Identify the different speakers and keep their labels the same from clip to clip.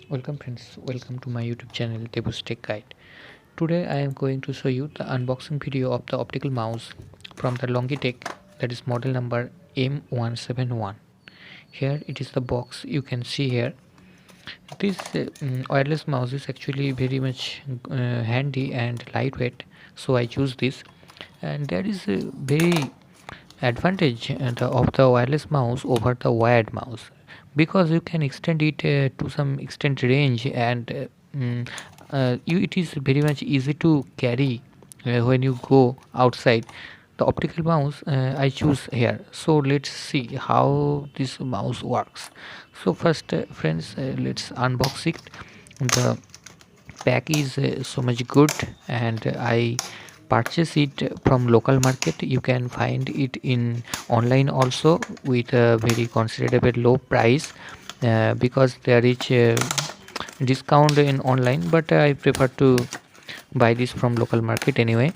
Speaker 1: Welcome friends, welcome to my YouTube channel Debu's Tech Guide. Today I am going to show you the unboxing video of the optical mouse from the Longitech, that is model number M171. Here it is the box you can see here. This wireless mouse is actually very much handy and lightweight, so I choose this. And there is a very advantage of the wireless mouse over the wired mouse, because you can extend it to some extent range, and it is very much easy to carry when you go outside. The optical mouse I choose here, so let's see how this mouse works. So first friends, let's unbox it. The pack is so much good, and I purchase it from local market. You can find it in online also with a very considerable low price, because there is discount in online, but I prefer to buy this from local market anyway.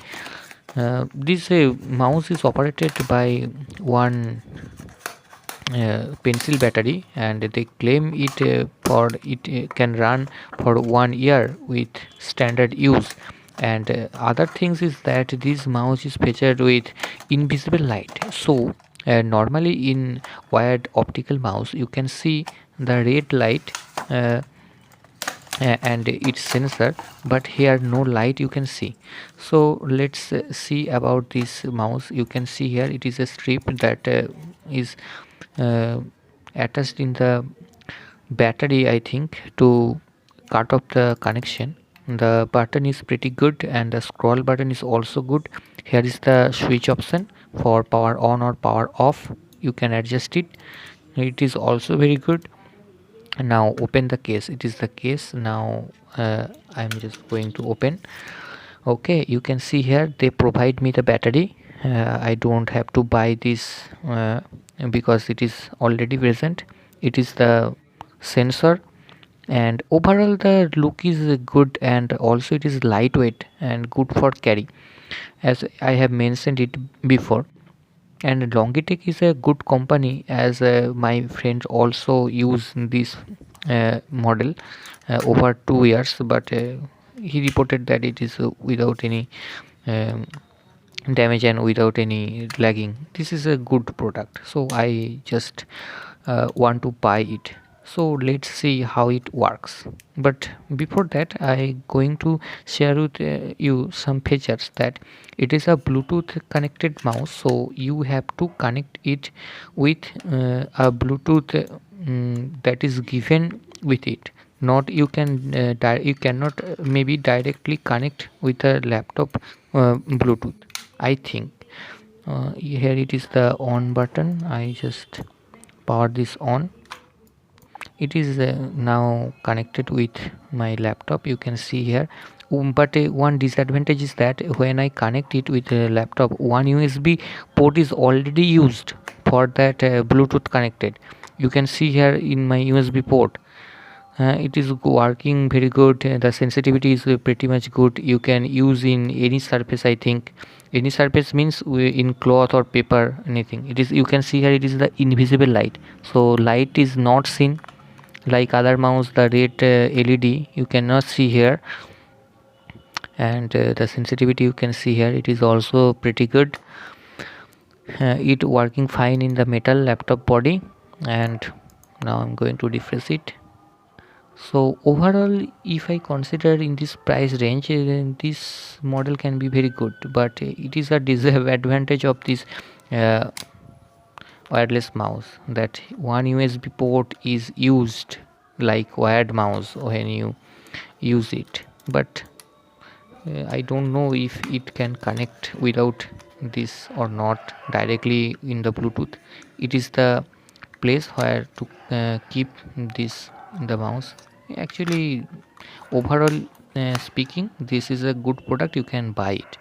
Speaker 1: This mouse is operated by one pencil battery, and they claim it for it can run for 1 year with standard use. And other things is that this mouse is featured with invisible light. So normally in wired optical mouse you can see the red light and its sensor, but here no light you can see. So let's see about this mouse. You can see here it is a strip that is uh, attached in the battery, I think, to cut off the connection. The button is pretty good, and the scroll button is also good. Here is the switch option for power on or power off. You can adjust it. It is also very good. Now open the case. It is the case. Now I'm just going to open. Okay, you can see here they provide me the battery. I don't have to buy this because it is already present. It is the sensor, and overall the look is good, and also it is lightweight and good for carry, as I have mentioned it before. And Longitech is a good company, as my friends also use this model over 2 years, but he reported that it is without any um, damage and without any lagging. This is a good product, so I just want to buy it. So let's see how it works. But before that, I going to share with you some features. That it is a Bluetooth connected mouse, so you have to connect it with a Bluetooth that is given with it. Not you can you cannot maybe directly connect with a laptop Bluetooth, I think. Here it is the on button. I just power this on. It is now connected with my laptop, you can see here. But one disadvantage is that when I connect it with a laptop, one USB port is already used for that Bluetooth connected. You can see here in my USB port. It is working very good. The sensitivity is pretty much good. You can use in any surface, I think. Any surface means in cloth or paper, anything. It is, you can see here, it is the invisible light, so light is not seen like other mouse. The red LED you cannot see here. And the sensitivity you can see here, it is also pretty good. It working fine in the metal laptop body. And now I'm going to refresh it. So overall, if I consider in this price range, then this model can be very good, but it is a disadvantage of this uh, wireless mouse, that one USB port is used like wired mouse when you use it. But I don't know if it can connect without this or not directly in the Bluetooth. It is the place where to keep this in the mouse. Actually, overall speaking, this is a good product. You can buy it.